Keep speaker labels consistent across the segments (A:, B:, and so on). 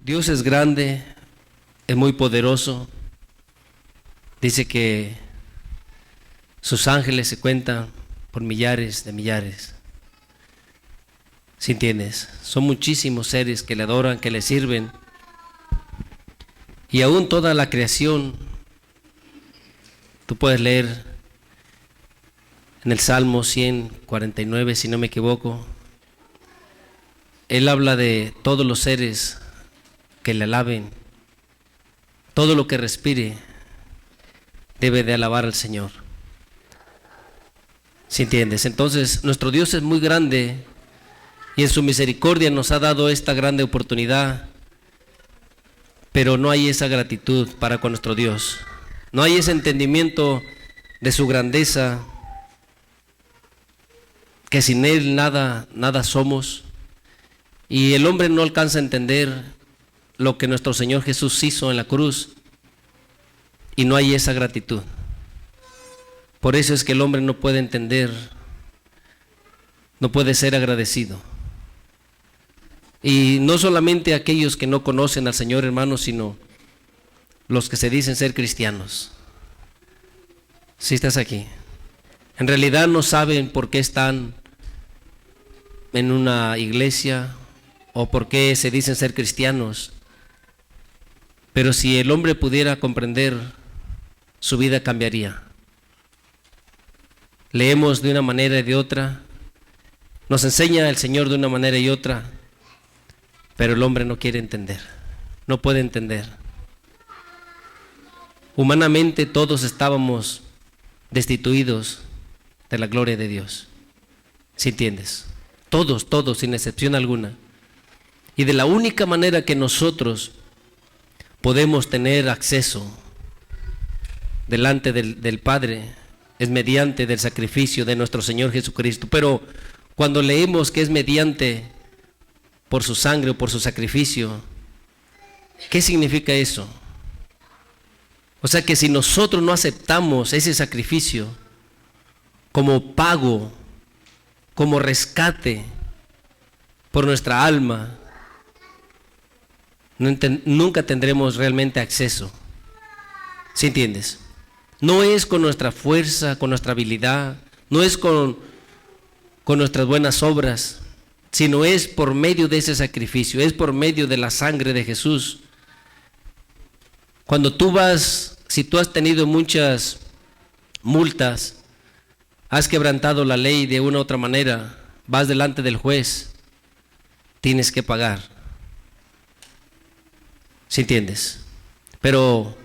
A: Dios es grande, es muy poderoso. Dice que sus ángeles se cuentan por millares de millares. ¿Sí entiendes? Son muchísimos seres que le adoran, que le sirven. Y aún toda la creación, tú puedes leer en el Salmo 149, si no me equivoco, él habla de todos los seres que le alaben. Todo lo que respire debe de alabar al Señor. ¿Sí entiendes? Entonces, nuestro Dios es muy grande y en su misericordia nos ha dado esta grande oportunidad, pero no hay esa gratitud para con nuestro Dios. No hay ese entendimiento de su grandeza, que sin Él nada somos. Y el hombre no alcanza a entender lo que nuestro Señor Jesús hizo en la cruz, y no hay esa gratitud. Por eso es que el hombre no puede entender, no puede ser agradecido. Y no solamente aquellos que no conocen al Señor, hermanos, sino los que se dicen ser cristianos. Si estás aquí, en realidad no saben por qué están en una iglesia o por qué se dicen ser cristianos. Pero si el hombre pudiera comprender, su vida cambiaría. Leemos de una manera y de otra, nos enseña el Señor de una manera y otra, pero el hombre no quiere entender, no puede entender. Humanamente todos estábamos destituidos de la gloria de Dios. ¿Sí entiendes? Todos, sin excepción alguna. Y de la única manera que nosotros podemos tener acceso delante del Padre es mediante del sacrificio de nuestro Señor Jesucristo. Pero cuando leemos que es mediante por su sangre o por su sacrificio, ¿qué significa eso? O sea que si nosotros no aceptamos ese sacrificio como pago, como rescate por nuestra alma, nunca tendremos realmente acceso. ¿Sí entiendes? No es con nuestra fuerza, con nuestra habilidad, no es con nuestras buenas obras, sino es por medio de ese sacrificio, es por medio de la sangre de Jesús. Cuando tú vas, si tú has tenido muchas multas, has quebrantado la ley de una u otra manera, vas delante del juez, tienes que pagar. ¿Sí entiendes? Pero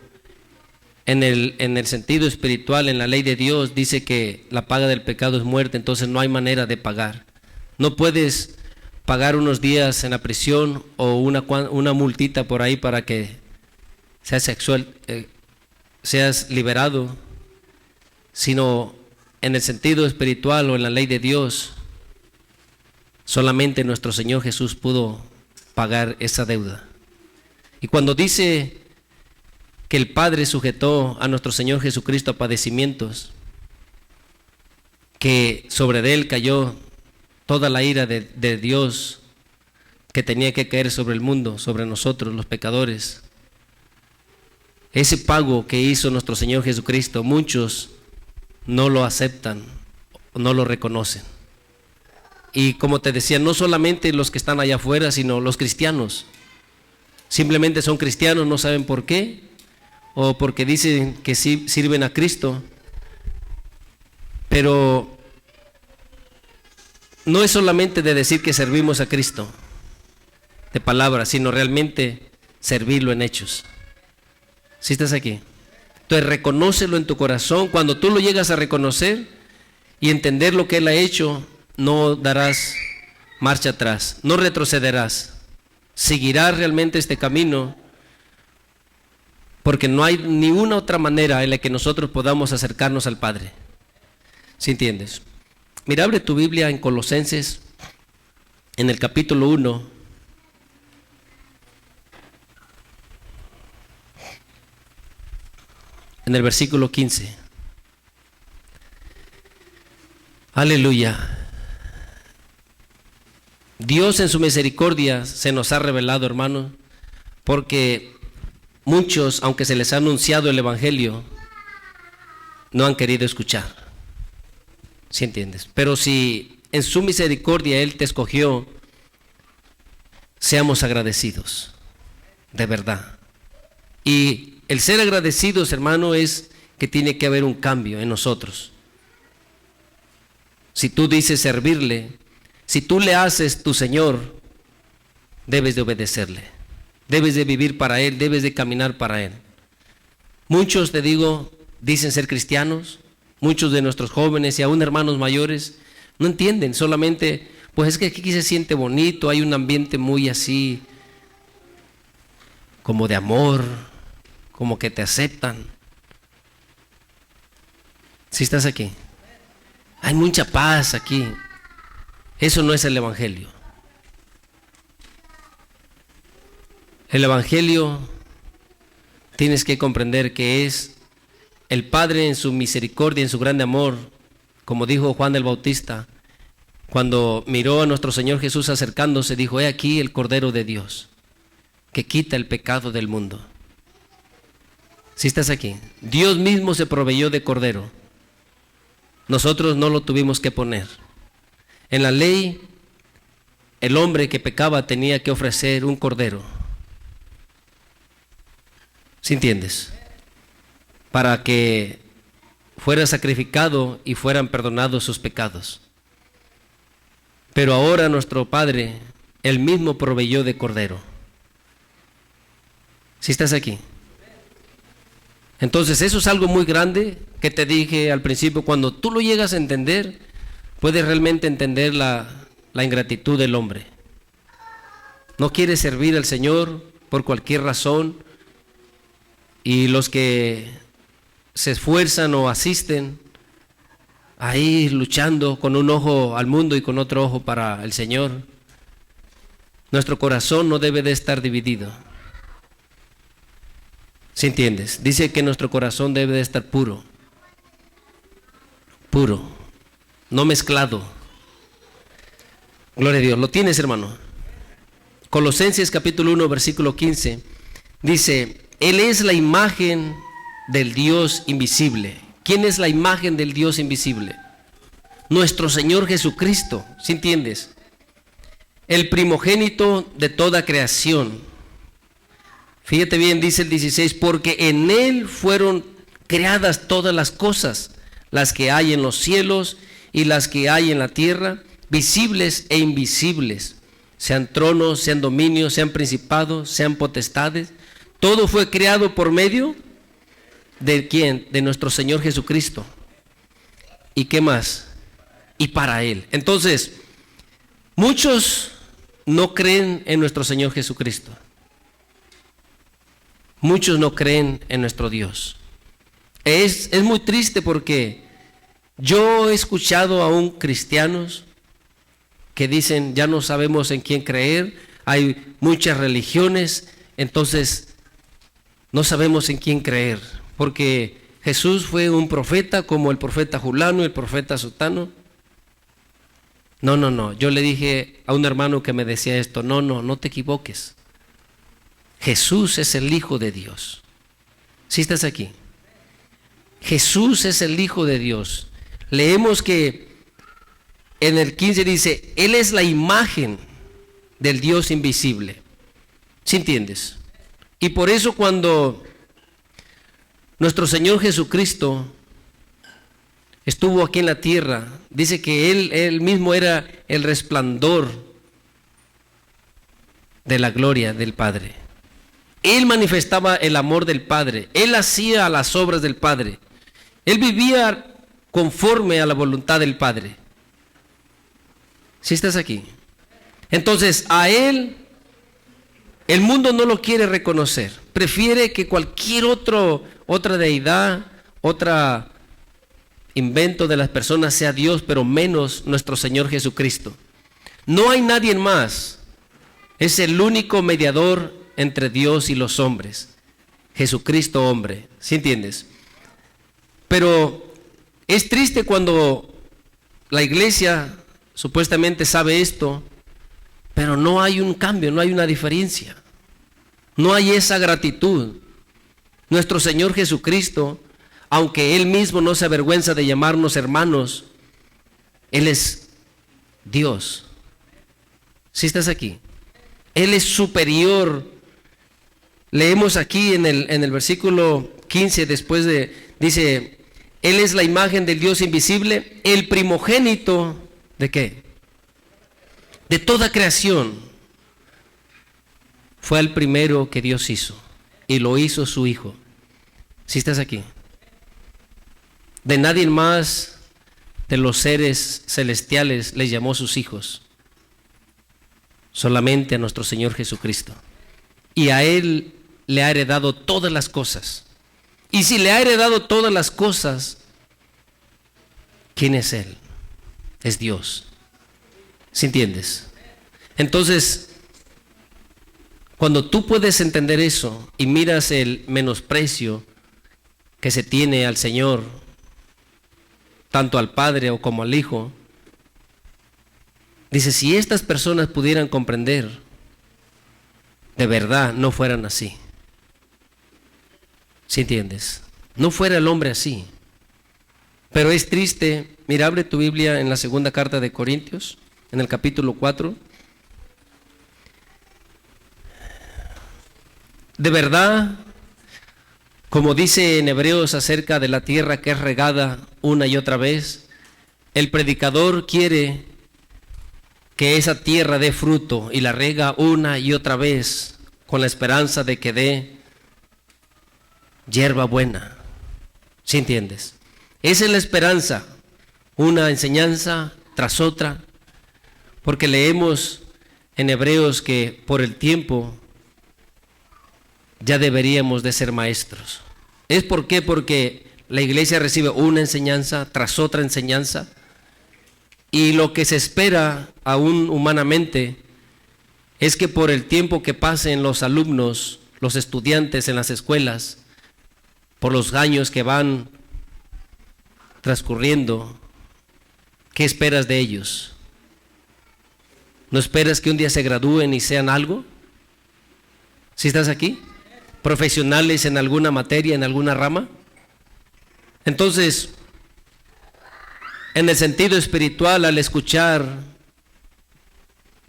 A: en el sentido espiritual, en la ley de Dios, dice que la paga del pecado es muerte, entonces no hay manera de pagar. No puedes pagar unos días en la prisión o una multita por ahí para que seas liberado, sino en el sentido espiritual o en la ley de Dios, solamente nuestro Señor Jesús pudo pagar esa deuda. Y cuando dice que el Padre sujetó a nuestro Señor Jesucristo a padecimientos, que sobre él cayó toda la ira de Dios que tenía que caer sobre el mundo, sobre nosotros los pecadores, ese pago que hizo nuestro Señor Jesucristo, muchos no lo aceptan, no lo reconocen. Y como te decía, no solamente los que están allá afuera, sino los cristianos. Simplemente son cristianos, no saben por qué, o porque dicen que sí sirven a Cristo, pero no es solamente de decir que servimos a Cristo de palabra, sino realmente servirlo en hechos. ¿Sí estás aquí? Entonces reconócelo en tu corazón. Cuando tú lo llegas a reconocer y entender lo que Él ha hecho, no darás marcha atrás, no retrocederás, seguirás realmente este camino, porque no hay ni una otra manera en la que nosotros podamos acercarnos al Padre. ¿Sí entiendes? Mira, abre tu Biblia en Colosenses, en el capítulo 1. En el versículo 15. Aleluya. Dios en su misericordia se nos ha revelado, hermano, Porque muchos, aunque se les ha anunciado el Evangelio, no han querido escuchar. ¿Sí entiendes? Pero si en su misericordia Él te escogió, seamos agradecidos, de verdad. Y el ser agradecidos, hermano, es que tiene que haber un cambio en nosotros. Si tú dices servirle, si tú le haces tu Señor, debes de obedecerle, debes de vivir para Él, debes de caminar para Él. Muchos, te digo, dicen ser cristianos, muchos de nuestros jóvenes y aún hermanos mayores no entienden, solamente, pues es que aquí se siente bonito, hay un ambiente muy así, como de amor, como que te aceptan. Si estás aquí, hay mucha paz aquí. Eso no es el Evangelio. El Evangelio tienes que comprender que es el Padre en su misericordia, en su grande amor, como dijo Juan el Bautista, cuando miró a nuestro Señor Jesús acercándose, dijo: he aquí el Cordero de Dios, que quita el pecado del mundo. Si estás aquí, Dios mismo se proveyó de Cordero. Nosotros no lo tuvimos que poner. En la ley, el hombre que pecaba tenía que ofrecer un Cordero. ¿Sí entiendes? Para que fuera sacrificado y fueran perdonados sus pecados. Pero ahora nuestro Padre, Él mismo proveyó de Cordero. ¿Sí estás aquí? Entonces eso es algo muy grande que te dije al principio. Cuando tú lo llegas a entender, puedes realmente entender la ingratitud del hombre. No quiere servir al Señor por cualquier razón, y los que se esfuerzan o asisten ahí luchando con un ojo al mundo y con otro ojo para el Señor. Nuestro corazón no debe de estar dividido. ¿Sí entiendes? Dice que nuestro corazón debe de estar puro, puro, no mezclado. Gloria a Dios. ¿Lo tienes, hermano? Colosenses capítulo 1 versículo 15 dice: Él es la imagen del Dios invisible. ¿Quién es la imagen del Dios invisible? Nuestro Señor Jesucristo. ¿Sí entiendes? El primogénito de toda creación. Fíjate bien, dice el 16: porque en Él fueron creadas todas las cosas, las que hay en los cielos y las que hay en la tierra, visibles e invisibles, sean tronos, sean dominios, sean principados, sean potestades. Todo fue creado por medio ¿de quién? De nuestro Señor Jesucristo. ¿Y qué más? Y para Él. Entonces, muchos no creen en nuestro Señor Jesucristo. Muchos no creen en nuestro Dios. Es muy triste porque yo he escuchado aún cristianos que dicen: ya no sabemos en quién creer, hay muchas religiones, entonces no sabemos en quién creer, porque Jesús fue un profeta como el profeta Julano y el profeta Sutano. No, yo le dije a un hermano que me decía esto: no te equivoques. Jesús es el Hijo de Dios. ¿Sí estás aquí? Jesús es el Hijo de Dios. Leemos que en el 15 dice: Él es la imagen del Dios invisible. ¿Sí entiendes? Y por eso cuando nuestro Señor Jesucristo estuvo aquí en la tierra, dice que Él mismo era el resplandor de la gloria del Padre. Él manifestaba el amor del Padre. Él hacía las obras del Padre. Él vivía conforme a la voluntad del Padre. ¿Sí estás aquí? Entonces, a Él el mundo no lo quiere reconocer. Prefiere que cualquier otra deidad, otro invento de las personas sea Dios, pero menos nuestro Señor Jesucristo. No hay nadie más. Es el único mediador entre Dios y los hombres. Jesucristo hombre. ¿Sí entiendes? Pero es triste cuando la iglesia supuestamente sabe esto, pero no hay un cambio, no hay una diferencia. No hay esa gratitud. Nuestro Señor Jesucristo, aunque Él mismo no se avergüenza de llamarnos hermanos, Él es Dios. ¿Sí estás aquí? Él es superior. Leemos aquí en el versículo 15, dice, Él es la imagen del Dios invisible, el primogénito, ¿de qué? De toda creación. Fue el primero que Dios hizo, y lo hizo su Hijo. ¿Sí estás aquí? De nadie más de los seres celestiales les llamó sus hijos, solamente a nuestro Señor Jesucristo. Y a Él le ha heredado todas las cosas. Y si le ha heredado todas las cosas, ¿quién es Él? Es Dios. ¿Sí entiendes? Entonces, cuando tú puedes entender eso y miras el menosprecio que se tiene al Señor, tanto al Padre o como al Hijo, dice, si estas personas pudieran comprender, de verdad no fueran así. ¿Sí entiendes? No fuera el hombre así. Pero es triste. Mira, abre tu Biblia en la segunda carta de Corintios, en el capítulo 4. De verdad, como dice en Hebreos acerca de la tierra que es regada una y otra vez, el predicador quiere que esa tierra dé fruto y la riega una y otra vez con la esperanza de que dé hierba buena. ¿Sí entiendes? Esa es la esperanza, una enseñanza tras otra, porque leemos en Hebreos que por el tiempo ya deberíamos de ser maestros. ¿Es por qué? Porque la iglesia recibe una enseñanza tras otra enseñanza, y lo que se espera aún humanamente es que por el tiempo que pasen los alumnos, los estudiantes en las escuelas, por los años que van transcurriendo, ¿qué esperas de ellos? ¿No esperas que un día se gradúen y sean algo? ¿Sí estás aquí? ¿Profesionales en alguna materia, en alguna rama? Entonces, en el sentido espiritual, al escuchar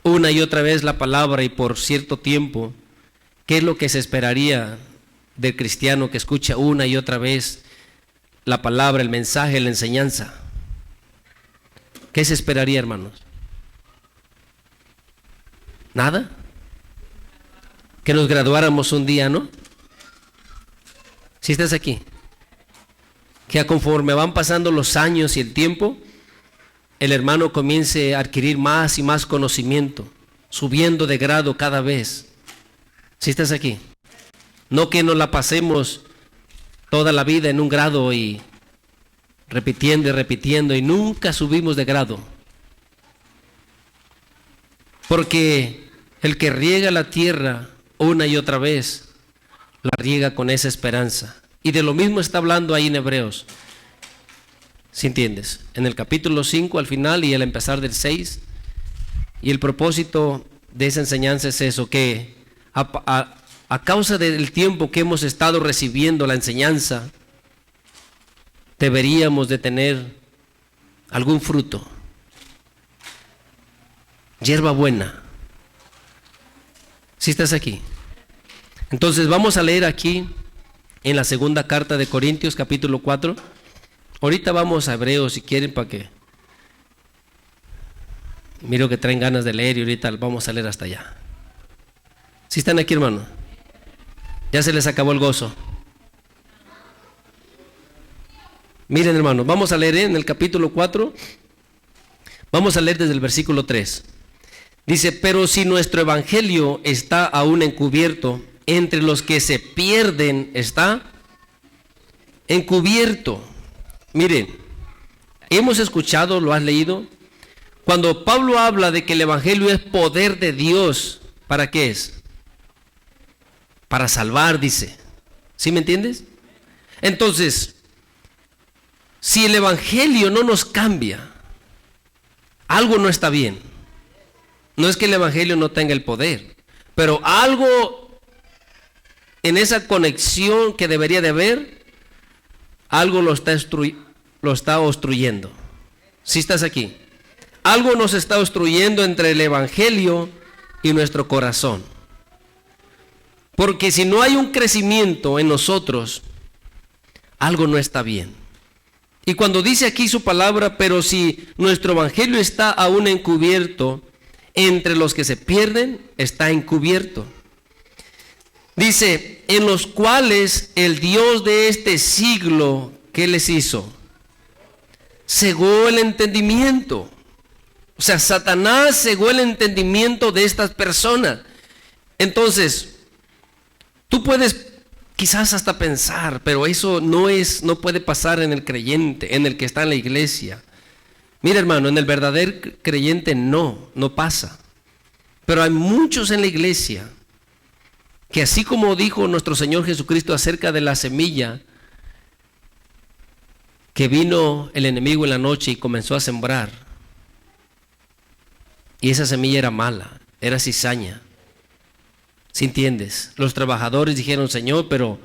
A: una y otra vez la palabra y por cierto tiempo, ¿qué es lo que se esperaría del cristiano que escucha una y otra vez la palabra, el mensaje, la enseñanza? ¿Qué se esperaría, hermanos? ¿Nada? Que nos graduáramos un día, ¿no? Si estás aquí, que conforme van pasando los años y el tiempo, el hermano comience a adquirir más y más conocimiento, subiendo de grado cada vez. Si estás aquí, no que nos la pasemos toda la vida en un grado y repitiendo y nunca subimos de grado. Porque el que riega la tierra una y otra vez, la riega con esa esperanza. Y de lo mismo está hablando ahí en Hebreos. ¿Sí entiendes? En el capítulo 5 al final y al empezar del 6. Y el propósito de esa enseñanza es eso, que a causa del tiempo que hemos estado recibiendo la enseñanza, deberíamos de tener algún fruto. Hierba buena. ¿Sí estás aquí? Entonces vamos a leer aquí en la segunda carta de Corintios, capítulo 4. Ahorita vamos a Hebreos si quieren, para que miro que traen ganas de leer y ahorita vamos a leer hasta allá. ¿Sí están aquí, hermano? Ya se les acabó el gozo. Miren, hermanos, vamos a leer en el capítulo 4. Vamos a leer desde el versículo 3. Dice, pero si nuestro evangelio está aún encubierto, entre los que se pierden está encubierto. Miren, hemos escuchado, lo has leído, cuando Pablo habla de que el evangelio es poder de Dios, ¿para qué es? Para salvar, dice. ¿Sí me entiendes? Entonces, si el evangelio no nos cambia, algo no está bien. No es que el evangelio no tenga el poder, pero algo en esa conexión que debería de haber, algo lo está obstruyendo. ¿Sí estás aquí? Algo nos está obstruyendo entre el Evangelio y nuestro corazón. Porque si no hay un crecimiento en nosotros, algo no está bien. Y cuando dice aquí su palabra, pero si nuestro Evangelio está aún encubierto, entre los que se pierden, está encubierto. Dice, en los cuales el Dios de este siglo, ¿qué les hizo? Cegó el entendimiento. O sea, Satanás cegó el entendimiento de estas personas. Entonces, tú puedes quizás hasta pensar, pero eso no puede pasar en el creyente, en el que está en la iglesia. Mira, hermano, en el verdadero creyente no pasa. Pero hay muchos en la iglesia que, así como dijo nuestro Señor Jesucristo acerca de la semilla, que vino el enemigo en la noche y comenzó a sembrar, y esa semilla era mala, era cizaña. ¿Sí entiendes? Los trabajadores dijeron, Señor, pero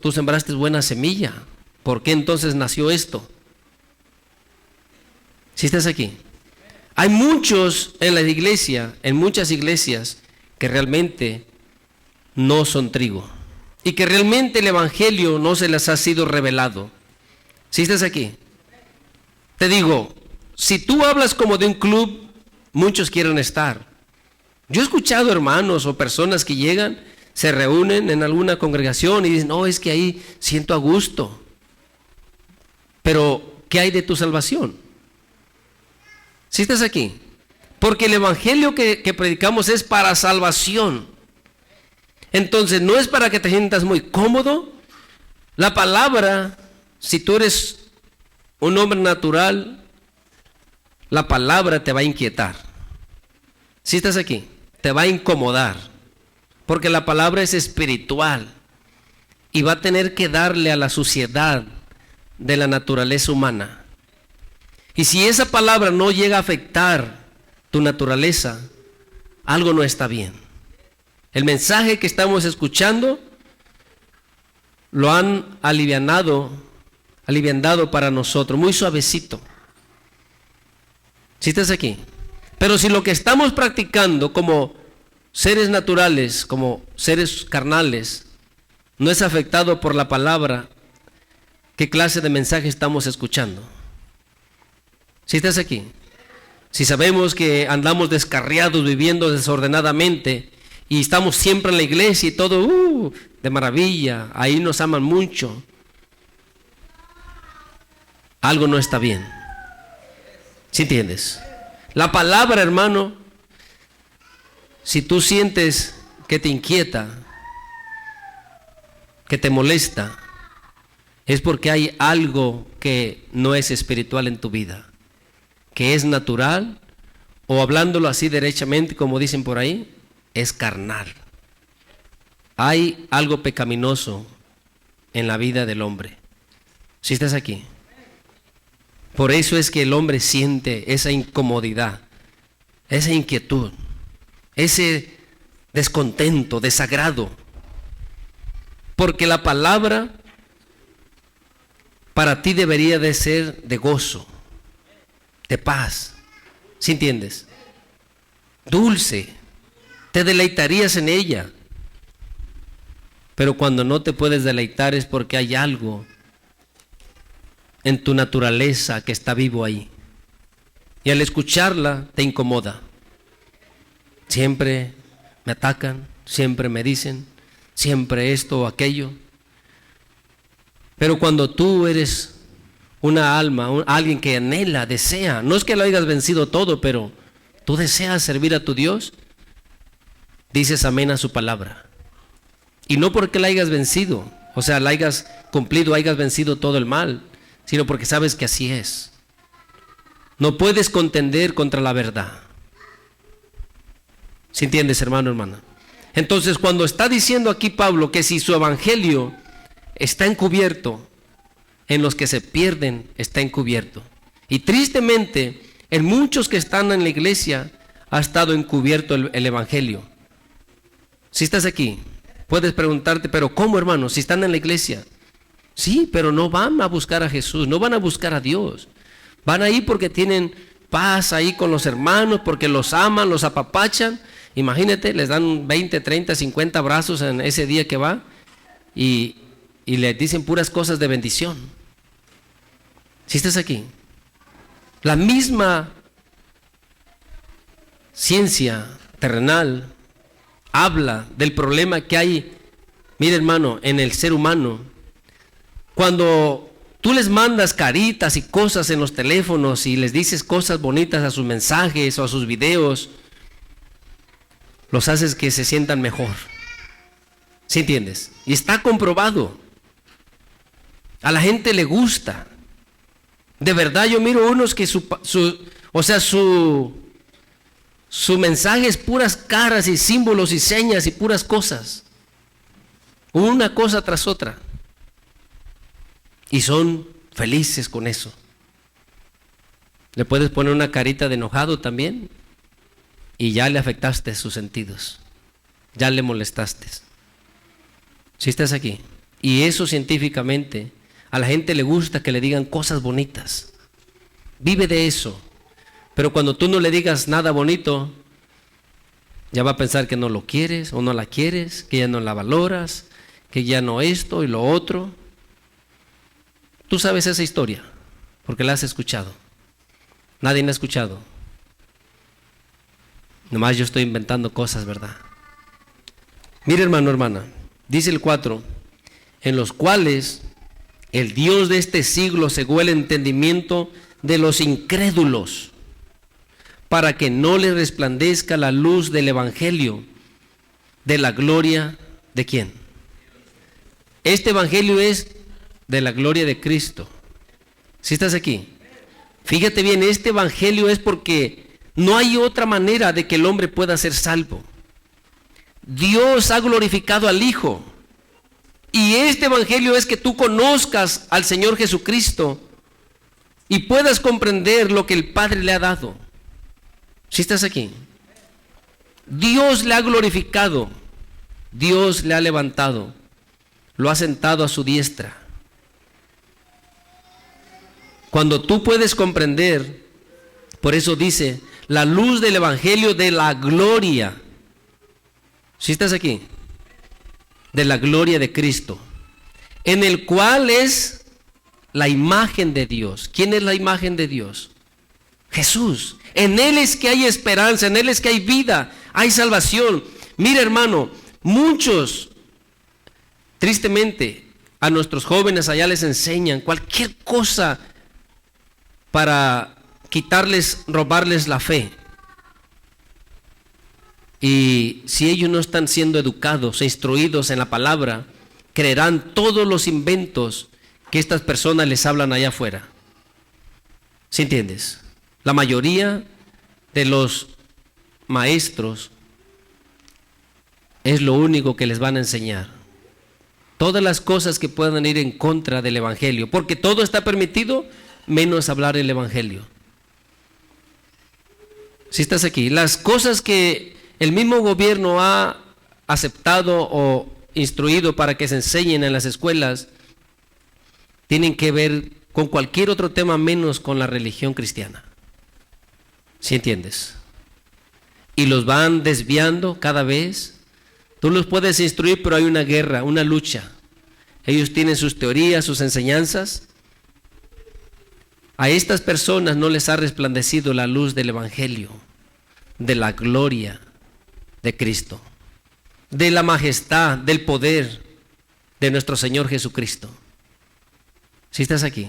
A: tú sembraste buena semilla, ¿por qué entonces nació esto? ¿Sí estás aquí? Hay muchos en la iglesia, en muchas iglesias, que realmente no son trigo, y que realmente el Evangelio no se les ha sido revelado. ¿Sí estás aquí? Te digo, si tú hablas como de un club, muchos quieren estar. Yo he escuchado hermanos o personas que llegan, se reúnen en alguna congregación y dicen, no, es que ahí siento a gusto. Pero, ¿qué hay de tu salvación? ¿Sí estás aquí? Porque el Evangelio que predicamos es para salvación. Entonces, no es para que te sientas muy cómodo. La palabra, si tú eres un hombre natural, la palabra te va a inquietar. ¿Sí estás aquí? Te va a incomodar, porque la palabra es espiritual y va a tener que darle a la suciedad de la naturaleza humana. Y si esa palabra no llega a afectar tu naturaleza, algo no está bien. El mensaje que estamos escuchando lo han alivianado para nosotros, muy suavecito. ¿Sí estás aquí? Pero si lo que estamos practicando como seres naturales, como seres carnales, no es afectado por la palabra, ¿qué clase de mensaje estamos escuchando? ¿Sí estás aquí? Si sabemos que andamos descarriados, viviendo desordenadamente, y estamos siempre en la iglesia y todo, de maravilla, ahí nos aman mucho, algo no está bien. ¿Sí entiendes? La palabra, hermano, si tú sientes que te inquieta, que te molesta, es porque hay algo que no es espiritual en tu vida, que es natural, o hablándolo así derechamente, como dicen por ahí, es carnal. Hay algo pecaminoso en la vida del hombre. ¿Sí estás aquí? Por eso es que el hombre siente esa incomodidad, esa inquietud, ese descontento, desagrado. Porque la palabra para ti debería de ser de gozo, de paz. ¿Sí entiendes? Dulce, te deleitarías en ella. Pero cuando no te puedes deleitar es porque hay algo en tu naturaleza que está vivo ahí, y al escucharla te incomoda. Siempre me atacan, siempre me dicen, siempre esto o aquello. Pero cuando tú eres una alma, alguien que anhela, desea, no es que lo hayas vencido todo, pero tú deseas servir a tu Dios, dices amén a su palabra. Y no porque la hayas vencido, o sea, la hayas cumplido, hayas vencido todo el mal, sino porque sabes que así es. No puedes contender contra la verdad. ¿Sí entiendes, hermano, hermana? Entonces, cuando está diciendo aquí Pablo que si su evangelio está encubierto, en los que se pierden está encubierto. Y tristemente, en muchos que están en la iglesia ha estado encubierto el evangelio. ¿Sí estás aquí? Puedes preguntarte, pero ¿cómo, hermano? Si están en la iglesia. Sí, pero no van a buscar a Jesús, no van a buscar a Dios. Van ahí porque tienen paz ahí con los hermanos, porque los aman, los apapachan. Imagínate, les dan 20, 30, 50 abrazos en ese día que va y les dicen puras cosas de bendición. Si estás aquí, la misma ciencia terrenal habla del problema que hay, mire hermano, en el ser humano. Cuando tú les mandas caritas y cosas en los teléfonos y les dices cosas bonitas a sus mensajes o a sus videos, los haces que se sientan mejor. ¿Sí entiendes? Y está comprobado. A la gente le gusta. De verdad, yo miro unos que su mensaje es puras caras y símbolos y señas y puras cosas. Una cosa tras otra. Y son felices con eso. Le puedes poner una carita de enojado también y ya le afectaste sus sentidos. Ya le molestaste. Si estás aquí. Y eso científicamente, a la gente le gusta que le digan cosas bonitas. Vive de eso. Pero cuando tú no le digas nada bonito, ya va a pensar que no lo quieres o no la quieres, que ya no la valoras, que ya no esto y lo otro. Tú sabes esa historia, porque la has escuchado. Nadie la ha escuchado. Nomás yo estoy inventando cosas, ¿verdad? Mire, hermano, hermana, dice el 4, en los cuales el Dios de este siglo cegó el entendimiento de los incrédulos, para que no les resplandezca la luz del evangelio de la gloria de ¿quién? Este evangelio es de la gloria de Cristo. ¿Sí estás aquí? Fíjate bien, este evangelio es porque no hay otra manera de que el hombre pueda ser salvo. Dios ha glorificado al Hijo. Y este evangelio es que tú conozcas al Señor Jesucristo y puedas comprender lo que el Padre le ha dado. ¿Sí estás aquí? Dios le ha glorificado, Dios le ha levantado, lo ha sentado a su diestra. Cuando tú puedes comprender, por eso dice, la luz del evangelio de la gloria. ¿Sí estás aquí? De la gloria de Cristo, en el cual es la imagen de Dios. ¿Quién es la imagen de Dios? Jesús. En Él es que hay esperanza, en Él es que hay vida, hay salvación. Mira, hermano, muchos, tristemente, a nuestros jóvenes allá les enseñan cualquier cosa para quitarles, robarles la fe. Y si ellos no están siendo educados e instruidos en la palabra, creerán todos los inventos que estas personas les hablan allá afuera. ¿Sí entiendes? La mayoría de los maestros es lo único que les van a enseñar. Todas las cosas que puedan ir en contra del evangelio, porque todo está permitido, menos hablar el evangelio. Si estás aquí, las cosas que el mismo gobierno ha aceptado o instruido para que se enseñen en las escuelas, tienen que ver con cualquier otro tema menos con la religión cristiana. ¿Sí entiendes? Y los van desviando cada vez. Tú los puedes instruir, pero hay una guerra, una lucha. Ellos tienen sus teorías, sus enseñanzas. A estas personas no les ha resplandecido la luz del evangelio, de la gloria de Cristo, de la majestad, del poder de nuestro Señor Jesucristo. ¿Sí estás aquí?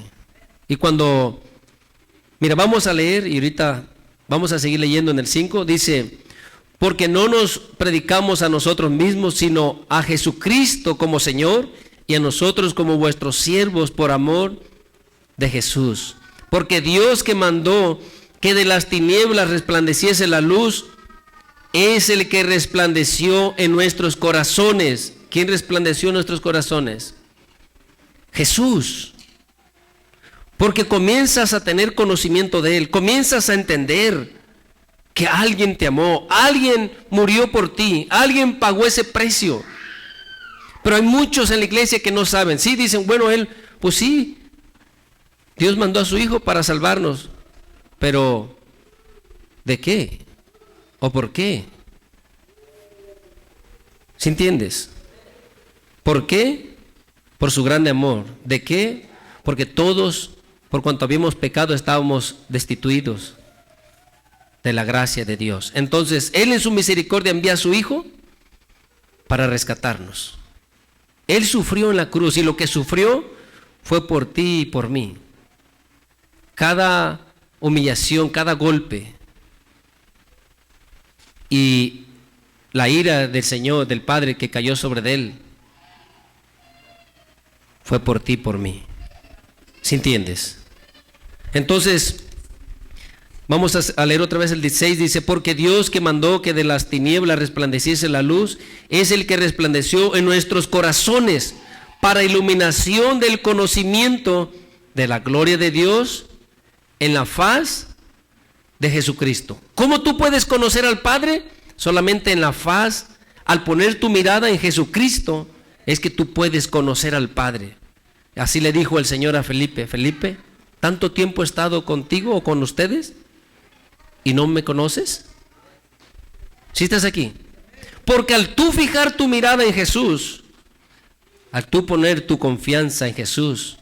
A: Y cuando, mira, vamos a leer y ahorita vamos a seguir leyendo en el 5, dice, porque no nos predicamos a nosotros mismos, sino a Jesucristo como Señor y a nosotros como vuestros siervos por amor de Jesús. Porque Dios que mandó que de las tinieblas resplandeciese la luz, es el que resplandeció en nuestros corazones. ¿Quién resplandeció en nuestros corazones? Jesús. Porque comienzas a tener conocimiento de Él, comienzas a entender que alguien te amó, alguien murió por ti, alguien pagó ese precio. Pero hay muchos en la iglesia que no saben. Sí, dicen, bueno, pues sí, Dios mandó a su Hijo para salvarnos. Pero, ¿de qué? ¿O por qué? ¿Sí entiendes? ¿Por qué? Por su grande amor. ¿De qué? Porque todos, por cuanto habíamos pecado, estábamos destituidos de la gracia de Dios. Entonces, Él en su misericordia envía a su Hijo para rescatarnos. Él sufrió en la cruz y lo que sufrió fue por ti y por mí. Cada humillación, cada golpe y la ira del Señor, del Padre que cayó sobre Él, fue por ti y por mí. ¿Sí entiendes? Entonces, vamos a leer otra vez el 16, dice, porque Dios que mandó que de las tinieblas resplandeciese la luz, es el que resplandeció en nuestros corazones para iluminación del conocimiento de la gloria de Dios en la faz de Jesucristo. ¿Cómo tú puedes conocer al Padre? Solamente en la faz, al poner tu mirada en Jesucristo, es que tú puedes conocer al Padre. Así le dijo el Señor a Felipe, Felipe, ¿tanto tiempo he estado contigo o con ustedes y no me conoces? ¿Sí estás aquí? Porque al tú fijar tu mirada en Jesús, al tú poner tu confianza en Jesús,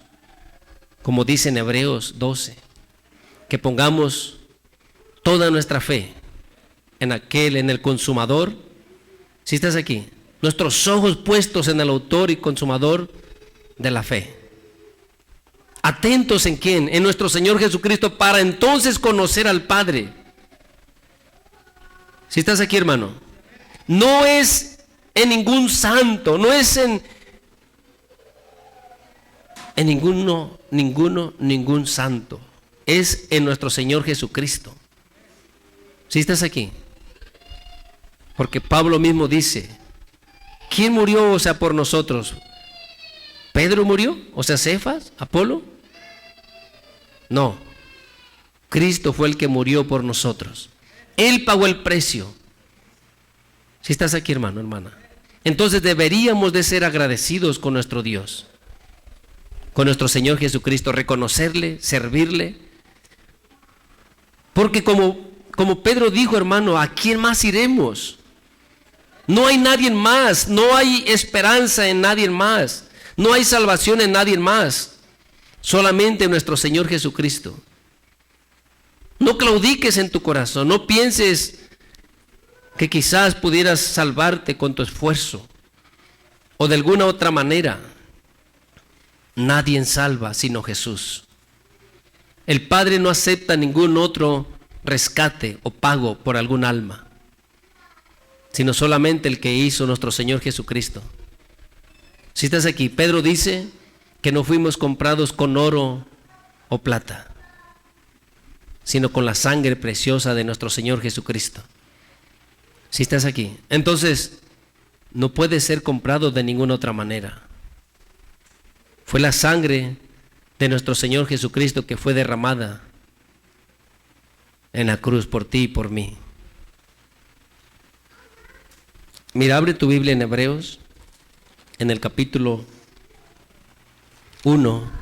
A: como dice en Hebreos 12, que pongamos toda nuestra fe en el consumador. ¿Sí estás aquí? Nuestros ojos puestos en el autor y consumador de la fe. Atentos en quién, en nuestro Señor Jesucristo, para entonces conocer al Padre. ¿Sí estás aquí, hermano? No es en ningún santo, no es en ningún santo. Es en nuestro Señor Jesucristo. ¿Sí estás aquí? Porque Pablo mismo dice, ¿quién murió, por nosotros? ¿Pedro murió? ¿Cefas? ¿Apolo? No. Cristo fue el que murió por nosotros. Él pagó el precio. ¿Sí estás aquí, hermano, hermana? Entonces deberíamos de ser agradecidos con nuestro Dios, con nuestro Señor Jesucristo, reconocerle, servirle. Porque como Pedro dijo, hermano, ¿a quién más iremos? No hay nadie más, no hay esperanza en nadie más, no hay salvación en nadie más, solamente en nuestro Señor Jesucristo. No claudiques en tu corazón, no pienses que quizás pudieras salvarte con tu esfuerzo o de alguna otra manera. Nadie salva sino Jesús. El Padre no acepta ningún otro rescate o pago por algún alma, sino solamente el que hizo nuestro Señor Jesucristo. Si estás aquí, Pedro dice que no fuimos comprados con oro o plata, sino con la sangre preciosa de nuestro Señor Jesucristo. Si estás aquí, entonces no puede ser comprado de ninguna otra manera. Fue la sangre de nuestro Señor Jesucristo que fue derramada en la cruz por ti y por mí. Mira, abre tu Biblia en Hebreos, en el capítulo 1.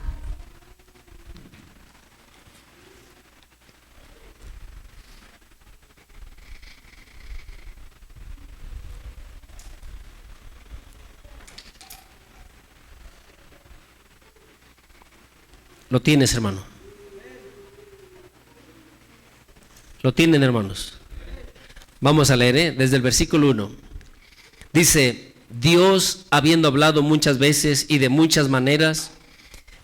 A: Lo tienes, hermano. Lo tienen, hermanos. Vamos a leer, desde el versículo 1. Dice, Dios, habiendo hablado muchas veces y de muchas maneras,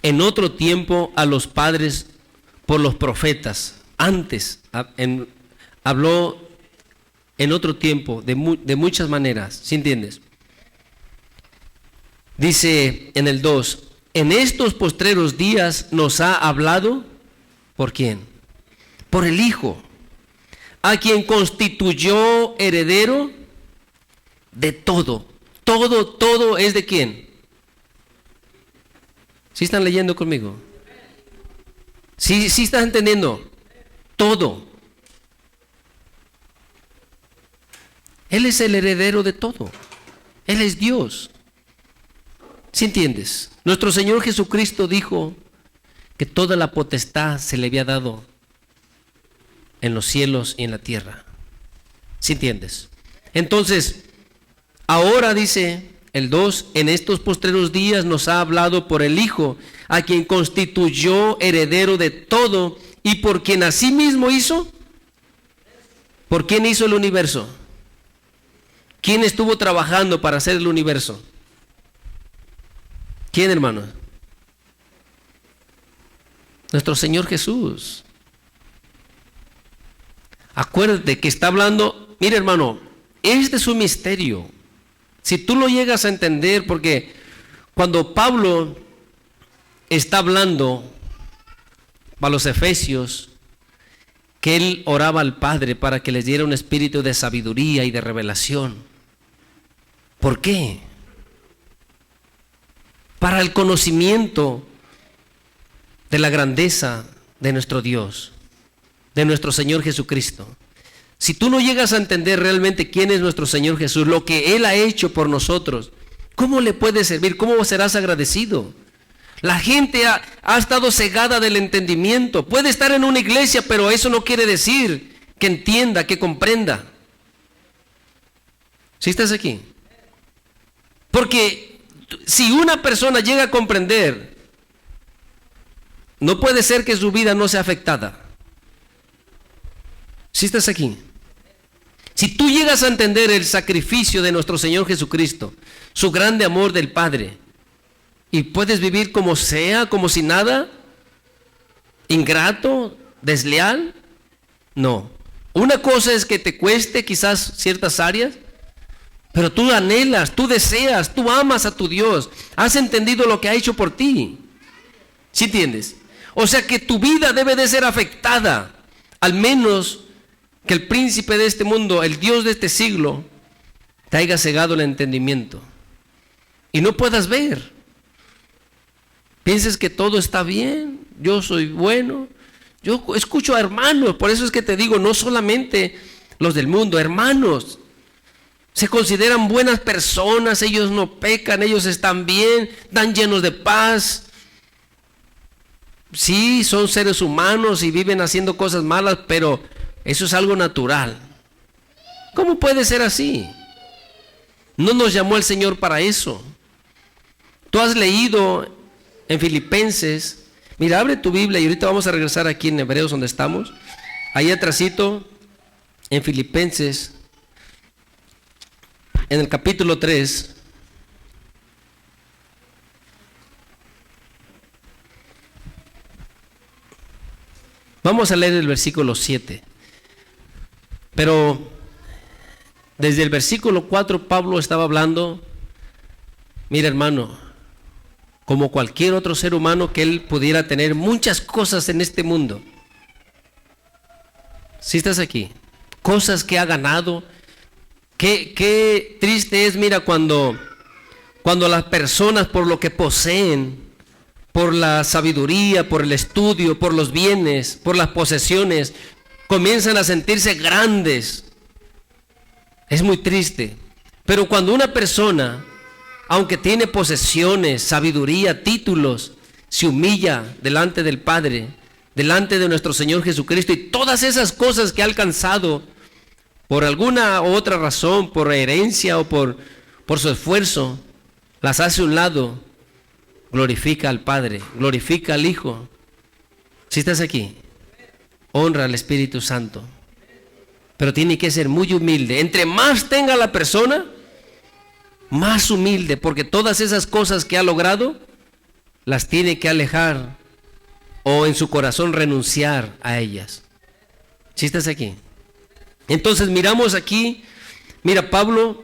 A: en otro tiempo a los padres por los profetas. Antes habló en otro tiempo de muchas maneras. ¿Sí entiendes? Dice en el 2, en estos postreros días nos ha hablado, ¿por quién? Por el Hijo, a quien constituyó heredero de todo. Todo es de quién. ¿Sí están leyendo conmigo? ¿Sí están entendiendo? Todo. Él es el heredero de todo. Él es Dios. ¿Sí entiendes? Nuestro Señor Jesucristo dijo que toda la potestad se le había dado en los cielos y en la tierra. ¿Sí entiendes? Entonces, ahora dice el 2, en estos postreros días nos ha hablado por el Hijo, a quien constituyó heredero de todo y por quien asimismo hizo. ¿Por quién hizo el universo? ¿Quién estuvo trabajando para hacer el universo? ¿Quién, hermano? Nuestro Señor Jesús. Acuérdate que está hablando, mira hermano, este es un misterio. Si tú lo llegas a entender, porque cuando Pablo está hablando para los efesios, que él oraba al Padre para que les diera un espíritu de sabiduría y de revelación. ¿Por qué? Para el conocimiento de la grandeza de nuestro Dios, de nuestro Señor Jesucristo. Si tú no llegas a entender realmente quién es nuestro Señor Jesús, lo que Él ha hecho por nosotros, ¿cómo le puedes servir? ¿Cómo serás agradecido? La gente ha estado cegada del entendimiento. Puede estar en una iglesia, pero eso no quiere decir que entienda, que comprenda. ¿Sí estás aquí? Porque si una persona llega a comprender, no puede ser que su vida no sea afectada. ¿Sí estás aquí? Si tú llegas a entender el sacrificio de nuestro Señor Jesucristo, su grande amor del Padre, y puedes vivir como sea, como si nada, ingrato, desleal, no. Una cosa es que te cueste quizás ciertas áreas, pero tú anhelas, tú deseas, tú amas a tu Dios, has entendido lo que ha hecho por ti. ¿Sí entiendes? O sea que tu vida debe de ser afectada, al menos que el príncipe de este mundo, el Dios de este siglo, te haya cegado el entendimiento y no puedas ver. Pienses que todo está bien, yo soy bueno. Yo escucho a hermanos, por eso es que te digo, no solamente los del mundo, hermanos. Se consideran buenas personas, ellos no pecan, ellos están bien, están llenos de paz. Sí, son seres humanos y viven haciendo cosas malas, pero eso es algo natural. ¿Cómo puede ser así? No nos llamó el Señor para eso. Tú has leído en Filipenses, mira, abre tu Biblia y ahorita vamos a regresar aquí en Hebreos donde estamos. Ahí atrásito, en Filipenses, en el capítulo 3. Vamos a leer el versículo 7. Pero desde el versículo 4 Pablo estaba hablando, mira hermano, como cualquier otro ser humano que él pudiera tener muchas cosas en este mundo. Si estás aquí, cosas que ha ganado. Qué triste es, mira, cuando las personas por lo que poseen, por la sabiduría, por el estudio, por los bienes, por las posesiones, comienzan a sentirse grandes. Es muy triste. Pero cuando una persona, aunque tiene posesiones, sabiduría, títulos, se humilla delante del Padre, delante de nuestro Señor Jesucristo, y todas esas cosas que ha alcanzado por alguna u otra razón, por herencia o por su esfuerzo, las hace a un lado, glorifica al Padre, glorifica al Hijo. Si estás aquí, honra al Espíritu Santo, pero tiene que ser muy humilde. Entre más tenga la persona, más humilde, porque todas esas cosas que ha logrado, las tiene que alejar o en su corazón renunciar a ellas. ¿Sí estás aquí? Entonces miramos aquí, mira Pablo,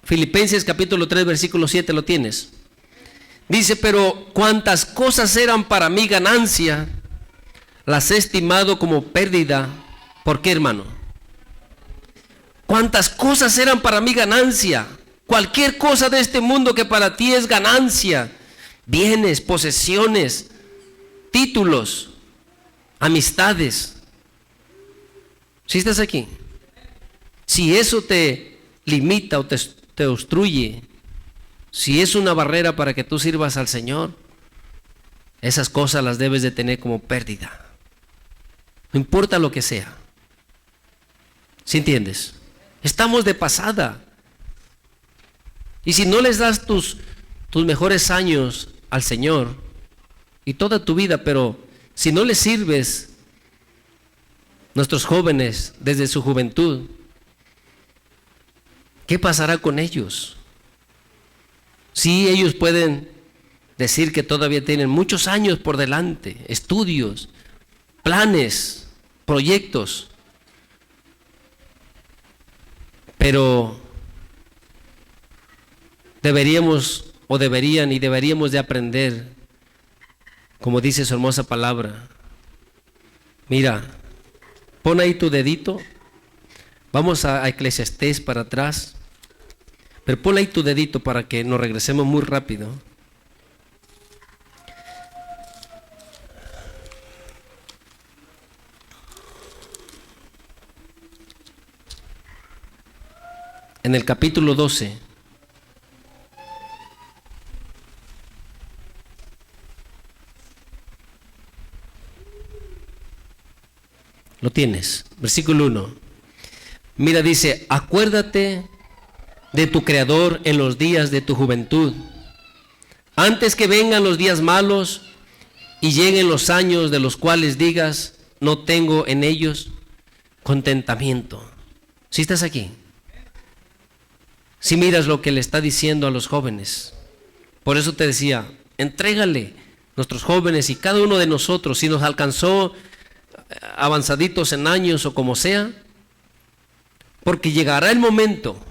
A: Filipenses capítulo 3 versículo 7, lo tienes. Dice, pero cuantas cosas eran para mí ganancia, las he estimado como pérdida. ¿Por qué, hermano? Cuantas cosas eran para mí ganancia. Cualquier cosa de este mundo que para ti es ganancia, bienes, posesiones, títulos, amistades. ¿Sí estás aquí? Si eso te limita o te obstruye Si es una barrera para que tú sirvas al Señor, esas cosas las debes de tener como pérdida. No importa lo que sea. ¿Sí entiendes? Estamos de pasada. Y si no les das tus mejores años al Señor y toda tu vida, pero si no les sirves, nuestros jóvenes desde su juventud, ¿qué pasará con ellos? Sí, ellos pueden decir que todavía tienen muchos años por delante, estudios, planes, proyectos, pero deberíamos de aprender, como dice su hermosa palabra. Mira, pon ahí tu dedito, vamos a Eclesiastés para atrás, pero pon ahí tu dedito para que nos regresemos muy rápido. En el capítulo 12. Lo tienes, versículo 1. Mira, dice: acuérdate de tu Creador en los días de tu juventud, antes que vengan los días malos y lleguen los años de los cuales digas: no tengo en ellos contentamiento. ¿Sí estás aquí? Si miras lo que le está diciendo a los jóvenes. Por eso te decía, entrégale nuestros jóvenes y cada uno de nosotros, si nos alcanzó avanzaditos en años o como sea, porque llegará el momento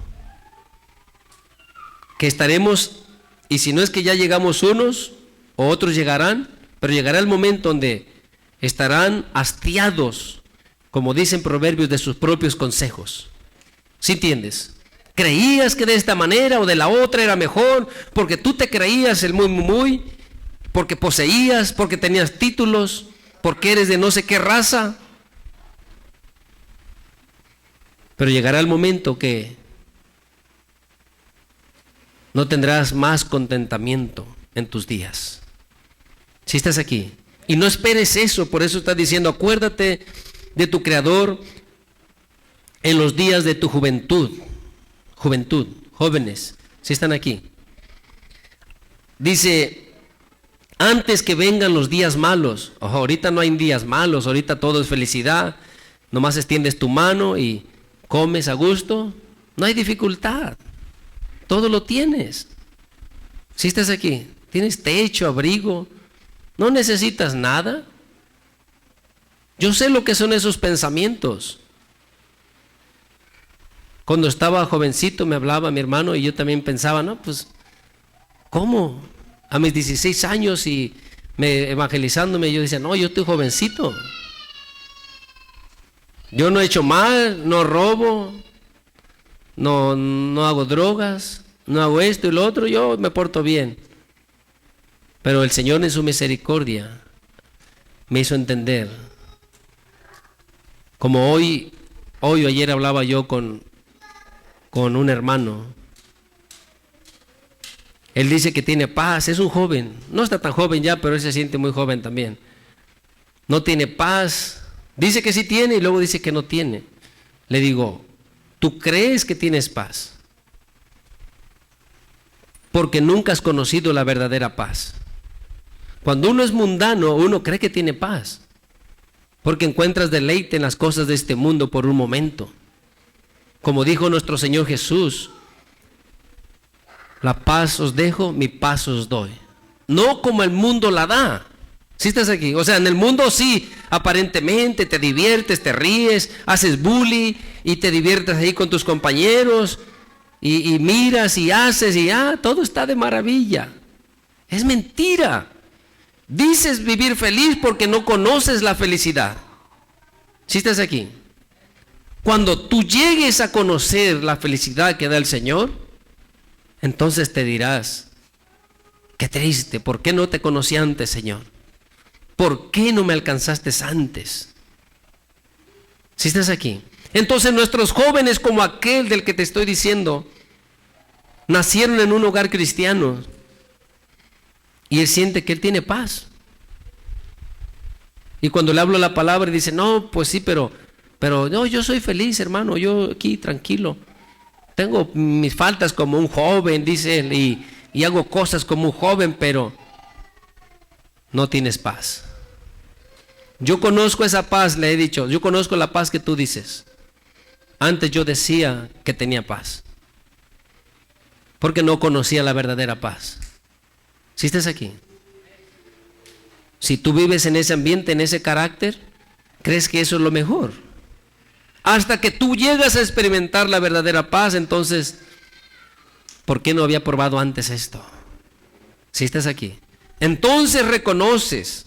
A: que estaremos, y si no es que ya llegamos unos o otros llegarán, pero llegará el momento donde estarán hastiados, como dicen Proverbios, de sus propios consejos. ¿Sí entiendes? Creías que de esta manera o de la otra era mejor, porque tú te creías el muy, porque poseías, porque tenías títulos, porque eres de no sé qué raza. Pero llegará el momento que no tendrás más contentamiento en tus días. Si estás aquí. Y no esperes eso, por eso está diciendo: acuérdate de tu Creador en los días de tu juventud. Juventud, jóvenes, si están aquí. Dice: antes que vengan los días malos. Ojo, ahorita no hay días malos, ahorita todo es felicidad. Nomás extiendes tu mano y comes a gusto. No hay dificultad. Todo lo tienes. Si estás aquí, tienes techo, abrigo, no necesitas nada. Yo sé lo que son esos pensamientos. Cuando estaba jovencito me hablaba mi hermano y yo también pensaba, no, pues, ¿cómo? A mis 16 años y evangelizándome, yo decía, no, yo estoy jovencito. Yo no he hecho mal, no robo, no hago drogas, no hago esto y lo otro, yo me porto bien. Pero el Señor en su misericordia me hizo entender. Como hoy o ayer hablaba yo con un hermano. Él dice que tiene paz, es un joven, no está tan joven ya, pero él se siente muy joven también. No tiene paz, dice que sí tiene y luego dice que no tiene. Le digo, ¿tú crees que tienes paz? Porque nunca has conocido la verdadera paz. Cuando uno es mundano, uno cree que tiene paz, porque encuentras deleite en las cosas de este mundo por un momento. Como dijo nuestro Señor Jesús, la paz os dejo, mi paz os doy. No como el mundo la da. ¿Sí estás aquí? O sea, en el mundo sí, aparentemente te diviertes, te ríes, haces bullying y te diviertes ahí con tus compañeros y miras y haces y todo está de maravilla. Es mentira. Dices vivir feliz porque no conoces la felicidad. ¿Sí estás aquí? Cuando tú llegues a conocer la felicidad que da el Señor, entonces te dirás, qué triste, ¿por qué no te conocí antes, Señor? ¿Por qué no me alcanzaste antes? ¿Sí estás aquí? Entonces nuestros jóvenes, como aquel del que te estoy diciendo, nacieron en un hogar cristiano y él siente que él tiene paz. Y cuando le hablo la palabra dice, no, pues sí, pero no, yo soy feliz, hermano, yo aquí tranquilo. Tengo mis faltas como un joven, dice él, y hago cosas como un joven, pero no tienes paz. Yo conozco esa paz, le he dicho, yo conozco la paz que tú dices. Antes yo decía que tenía paz, porque no conocía la verdadera paz. Si estás aquí, si tú vives en ese ambiente, en ese carácter, crees que eso es lo mejor. Hasta que tú llegas a experimentar la verdadera paz, entonces, ¿por qué no había probado antes esto? Si estás aquí, entonces reconoces.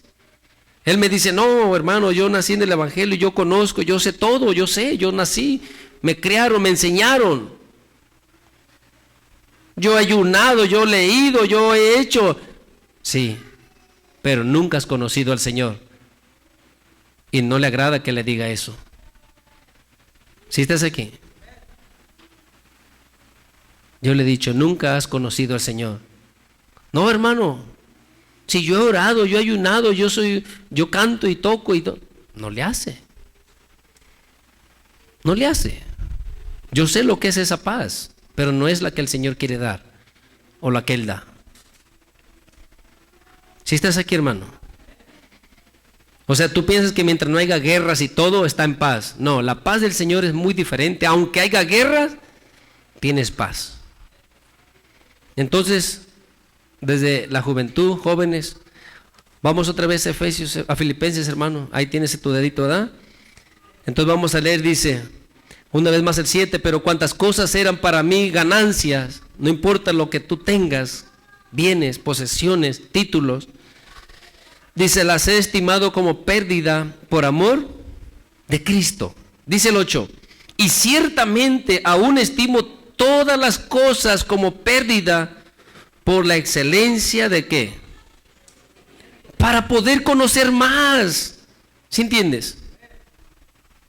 A: Él me dice, no, hermano, yo nací en el evangelio, yo conozco, yo sé todo, yo nací, me criaron, me enseñaron. Yo he ayunado, yo he leído, yo he hecho. Sí, pero nunca has conocido al Señor. Y no le agrada que le diga eso. Si estás aquí, yo le he dicho, nunca has conocido al Señor. No, hermano, si yo he orado, yo he ayunado, yo canto y toco y no le hace. No le hace. Yo sé lo que es esa paz, pero no es la que el Señor quiere dar o la que Él da. Si estás aquí, hermano. O sea, tú piensas que mientras no haya guerras y todo está en paz. No, la paz del Señor es muy diferente. Aunque haya guerras, tienes paz. Entonces, desde la juventud, jóvenes, vamos otra vez a Filipenses, hermano. Ahí tienes tu dedito, ¿verdad? Entonces vamos a leer, dice, una vez más el 7, pero cuantas cosas eran para mí ganancias, no importa lo que tú tengas, bienes, posesiones, títulos, dice, las he estimado como pérdida por amor de Cristo. Dice el 8, y ciertamente aún estimo todas las cosas como pérdida por la excelencia de ¿qué? Para poder conocer más. ¿Sí entiendes?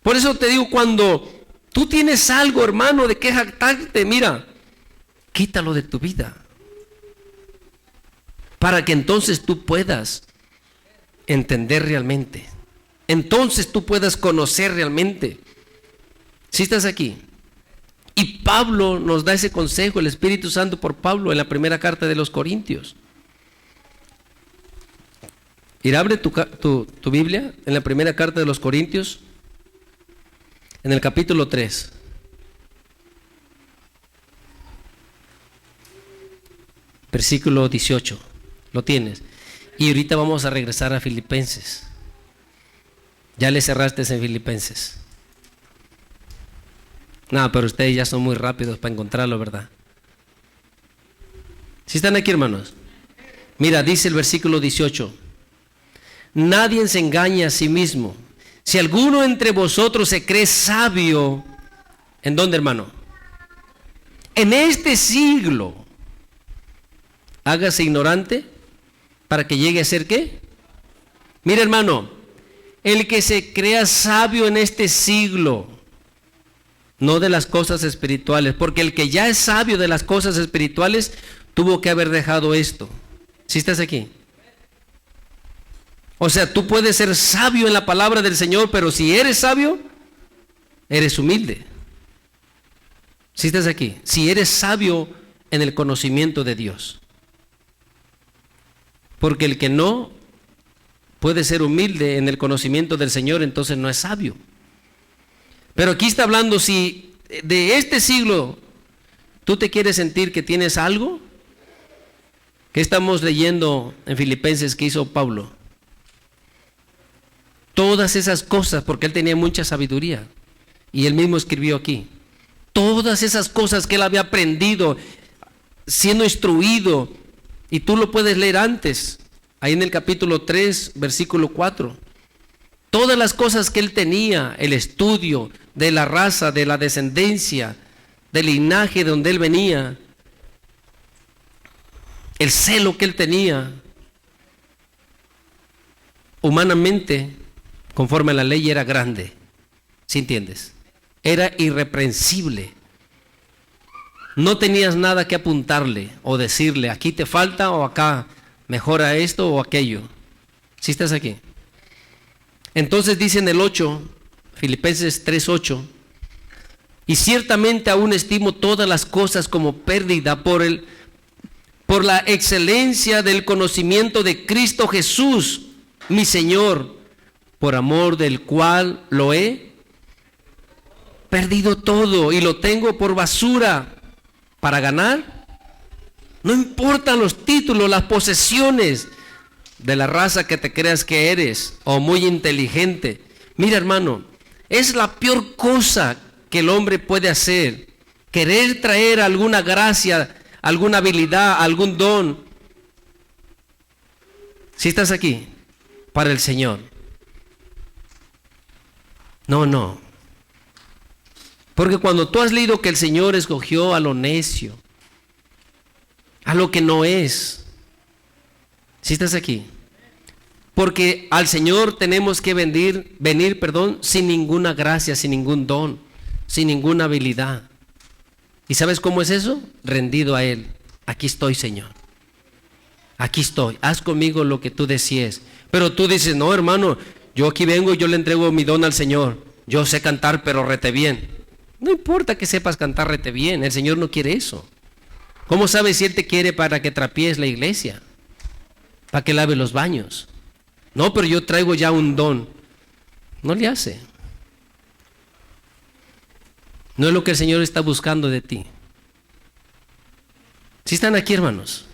A: Por eso te digo, cuando tú tienes algo, hermano, de qué jactarte, mira, quítalo de tu vida. Para que entonces tú puedas entender realmente. Entonces tú puedas conocer realmente. Si estás aquí. Y Pablo nos da ese consejo, el Espíritu Santo por Pablo en la primera carta de los Corintios. Y abre tu Biblia en la primera carta de los Corintios, en el capítulo 3. Versículo 18. Lo tienes. Y ahorita vamos a regresar a Filipenses. Ya le cerraste en Filipenses. No, pero ustedes ya son muy rápidos para encontrarlo, ¿verdad? ¿Sí están aquí, hermanos? Mira, dice el versículo 18. Nadie se engaña a sí mismo. Si alguno entre vosotros se cree sabio, ¿en dónde, hermano? En este siglo, hágase ignorante para que llegue a ser ¿qué? Mira, hermano, el que se crea sabio en este siglo, no de las cosas espirituales, porque el que ya es sabio de las cosas espirituales tuvo que haber dejado esto. ¿Sí estás aquí? O sea, tú puedes ser sabio en la palabra del Señor, pero si eres sabio, eres humilde. ¿Sí estás aquí? Si eres sabio en el conocimiento de Dios. Porque el que no puede ser humilde en el conocimiento del Señor, entonces no es sabio. Pero aquí está hablando, si de este siglo tú te quieres sentir que tienes algo, ¿qué estamos leyendo en Filipenses que hizo Pablo? Todas esas cosas, porque él tenía mucha sabiduría, y él mismo escribió aquí, todas esas cosas que él había aprendido, siendo instruido, y tú lo puedes leer antes, ahí en el capítulo 3, versículo 4. Todas las cosas que él tenía, el estudio de la raza, de la descendencia, del linaje de donde él venía, el celo que él tenía, humanamente, conforme a la ley, era grande. ¿Sí entiendes? Era irreprensible. No tenías nada que apuntarle o decirle, aquí te falta o acá mejora esto o aquello. ¿Sí estás aquí? Entonces dice en el 8, Filipenses 3:8, y ciertamente aún estimo todas las cosas como pérdida por la excelencia del conocimiento de Cristo Jesús, mi Señor, por amor del cual lo he perdido todo y lo tengo por basura para ganar. No importan los títulos, las posesiones de la raza que te creas que eres o muy inteligente. Mira, hermano, es la peor cosa que el hombre puede hacer, querer traer alguna gracia, alguna habilidad, algún don. Si estás aquí, para el Señor. No. Porque cuando tú has leído que el Señor escogió a lo necio, a lo que no es. Si estás aquí. Porque al Señor tenemos que venir, sin ninguna gracia, sin ningún don, sin ninguna habilidad. ¿Y sabes cómo es eso? Rendido a Él. Aquí estoy, Señor. Aquí estoy. Haz conmigo lo que tú desees. Pero tú dices, no, hermano, yo aquí vengo y yo le entrego mi don al Señor. Yo sé cantar, pero rete bien. No importa que sepas cantar rete bien. El Señor no quiere eso. ¿Cómo sabes si Él te quiere para que trapies la iglesia? Para que lave los baños. No, pero yo traigo ya un don. No le hace. No es lo que el Señor está buscando de ti. ¿Sí están aquí, hermanos?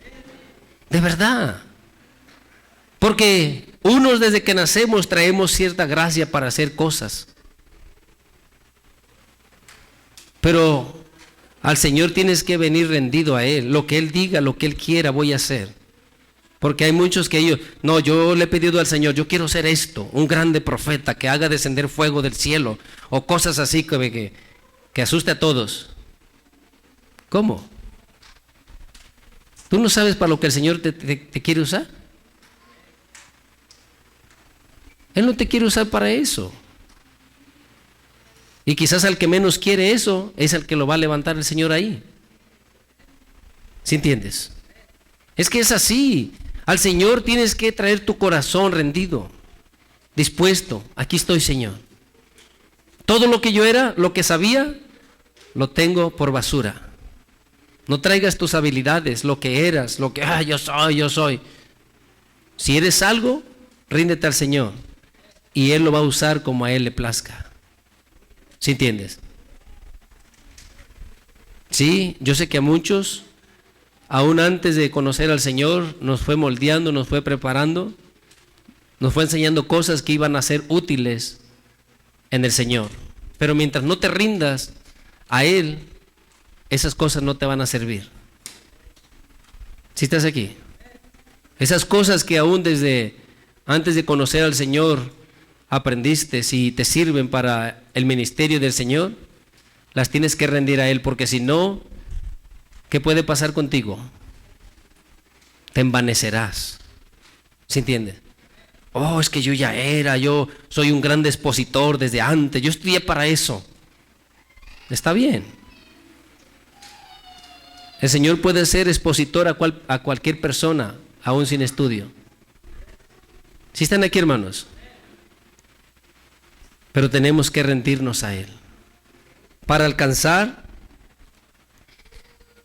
A: De verdad. Porque unos desde que nacemos traemos cierta gracia para hacer cosas. Pero al Señor tienes que venir rendido a Él. Lo que Él diga, lo que Él quiera, voy a hacer. Porque hay muchos que ellos, no, yo le he pedido al Señor, yo quiero ser esto, un grande profeta que haga descender fuego del cielo, o cosas así que asuste a todos. ¿Cómo? ¿Tú no sabes para lo que el Señor te quiere usar? Él no te quiere usar para eso. Y quizás al que menos quiere eso, es el que lo va a levantar el Señor ahí. ¿Sí entiendes? Es que es así. Al Señor tienes que traer tu corazón rendido, dispuesto. Aquí estoy, Señor. Todo lo que yo era, lo que sabía, lo tengo por basura. No traigas tus habilidades, lo que eras, lo que, yo soy. Si eres algo, ríndete al Señor y Él lo va a usar como a Él le plazca. ¿Sí entiendes? Sí, yo sé que a muchos, aún antes de conocer al Señor, nos fue moldeando, nos fue preparando, nos fue enseñando cosas que iban a ser útiles en el Señor. Pero mientras no te rindas a Él, esas cosas no te van a servir. ¿Sí estás aquí? Esas cosas que aún desde antes de conocer al Señor aprendiste, si te sirven para el ministerio del Señor, las tienes que rendir a Él, porque si no, ¿qué puede pasar contigo? Te envanecerás. ¿Sí entiendes? Oh, es que yo soy un gran expositor desde antes, yo estudié para eso. Está bien. El Señor puede ser expositor a cualquier persona, aún sin estudio. ¿Sí están aquí, hermanos? Pero tenemos que rendirnos a Él. Para alcanzar,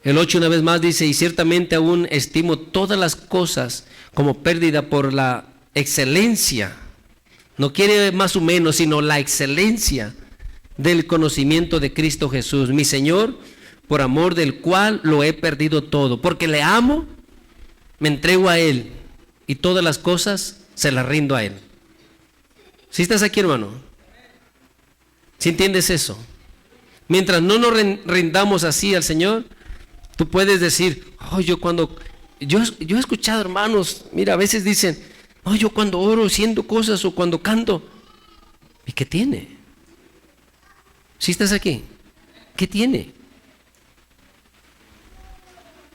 A: el 8 una vez más dice, y ciertamente aún estimo todas las cosas como pérdida por la excelencia. No quiere más o menos, sino la excelencia del conocimiento de Cristo Jesús, mi Señor, por amor del cual lo he perdido todo. Porque le amo, me entrego a Él y todas las cosas se las rindo a Él. ¿Sí estás aquí, hermano? ¿Sí entiendes eso? Mientras no nos rindamos así al Señor, tú puedes decir, yo he escuchado hermanos, mira, a veces dicen, yo cuando oro siento cosas o cuando canto. ¿Y qué tiene? ¿Sí estás aquí? ¿Qué tiene?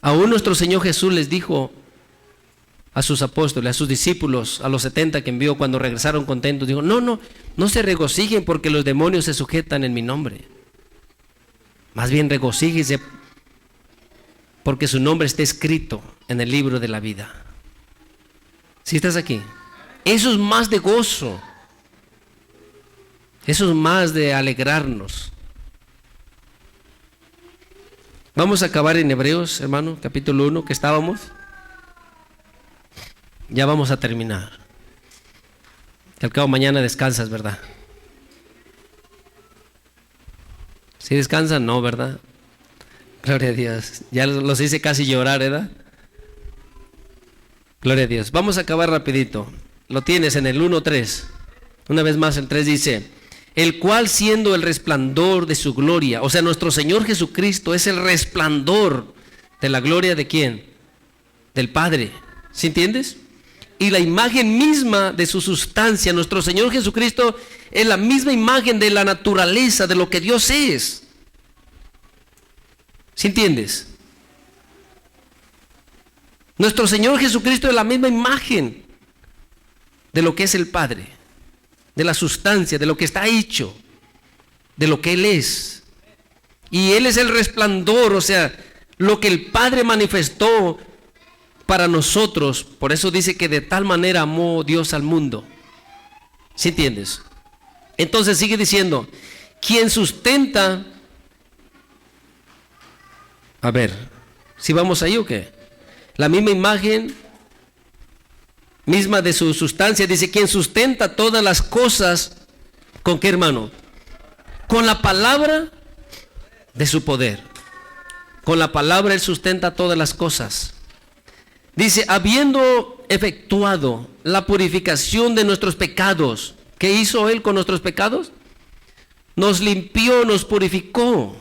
A: Aún nuestro Señor Jesús les dijo a sus apóstoles, a sus discípulos, a los 70 que envió cuando regresaron contentos, dijo, no se regocijen porque los demonios se sujetan en mi nombre. Más bien regocíjense porque su nombre está escrito en el libro de la vida. ¿Sí estás aquí? Eso es más de gozo. Eso es más de alegrarnos. Vamos a acabar en Hebreos, hermano, capítulo 1, que estábamos. Ya vamos a terminar. Al cabo mañana descansas, ¿verdad? ¿Sí descansan? No, ¿verdad? Gloria a Dios. Ya los hice casi llorar, ¿verdad? Gloria a Dios. Vamos a acabar rapidito. Lo tienes en el 1:3. Una vez más el 3 dice: el cual siendo el resplandor de su gloria, o sea, nuestro Señor Jesucristo es el resplandor de la gloria de ¿quién? Del Padre. ¿Sí entiendes? Y la imagen misma de su sustancia. Nuestro Señor Jesucristo es la misma imagen de la naturaleza, de lo que Dios es. ¿Sí entiendes? Nuestro Señor Jesucristo es la misma imagen de lo que es el Padre, de la sustancia, de lo que está hecho, de lo que Él es. Y Él es el resplandor, o sea, lo que el Padre manifestó para nosotros. Por eso dice que de tal manera amó Dios al mundo. ¿Sí entiendes? Entonces sigue diciendo, quien sustenta. A ver, ¿si vamos ahí o qué? La misma imagen misma de su sustancia, dice, quien sustenta todas las cosas, ¿con qué, hermano? Con la palabra de su poder. Con la palabra Él sustenta todas las cosas. Dice, habiendo efectuado la purificación de nuestros pecados. ¿Qué hizo Él con nuestros pecados? Nos limpió, nos purificó.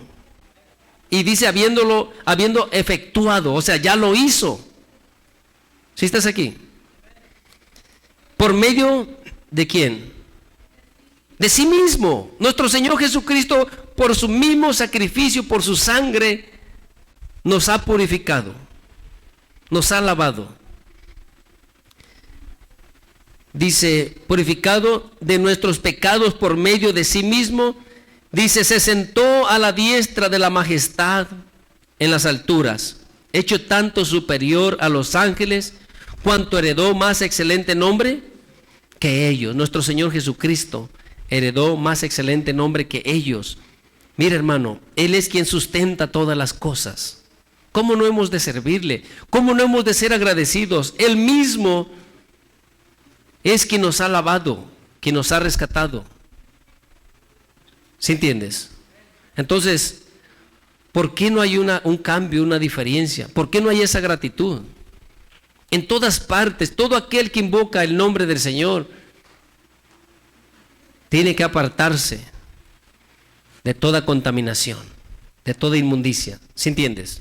A: Y dice, habiendo efectuado, o sea, ya lo hizo. ¿Sí estás aquí? ¿Por medio de quién? De sí mismo. Nuestro Señor Jesucristo, por su mismo sacrificio, por su sangre, nos ha purificado, nos ha lavado. Dice, purificado de nuestros pecados por medio de sí mismo. Dice, se sentó a la diestra de la majestad en las alturas, hecho tanto superior a los ángeles, cuanto heredó más excelente nombre que ellos. Nuestro Señor Jesucristo heredó más excelente nombre que ellos. Mira, hermano, Él es quien sustenta todas las cosas. ¿Cómo no hemos de servirle? ¿Cómo no hemos de ser agradecidos? Él mismo es quien nos ha lavado, quien nos ha rescatado. ¿Sí entiendes? Entonces, ¿por qué no hay un cambio, una diferencia? ¿Por qué no hay esa gratitud? En todas partes, todo aquel que invoca el nombre del Señor tiene que apartarse de toda contaminación, de toda inmundicia. ¿Sí entiendes?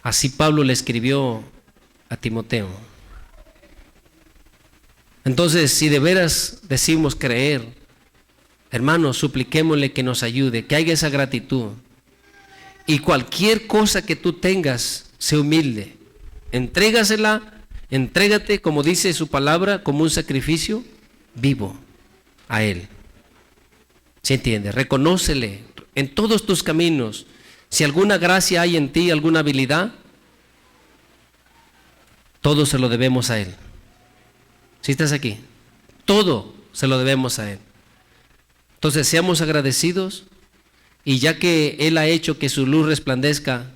A: Así Pablo le escribió a Timoteo. Entonces, si de veras decimos creer, hermanos, supliquémosle que nos ayude, que haya esa gratitud. Y cualquier cosa que tú tengas, sé humilde. Entrégate, como dice su palabra, como un sacrificio vivo a Él. ¿Se entiende? Reconócele en todos tus caminos. Si alguna gracia hay en ti, alguna habilidad, todo se lo debemos a Él. ¿Sí estás aquí? Todo se lo debemos a Él. Entonces seamos agradecidos, y ya que Él ha hecho que su luz resplandezca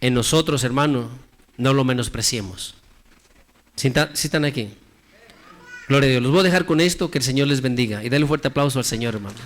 A: en nosotros, hermano, no lo menospreciemos. ¿Sí están aquí? Gloria a Dios. Los voy a dejar con esto, que el Señor les bendiga. Y dale un fuerte aplauso al Señor, hermano.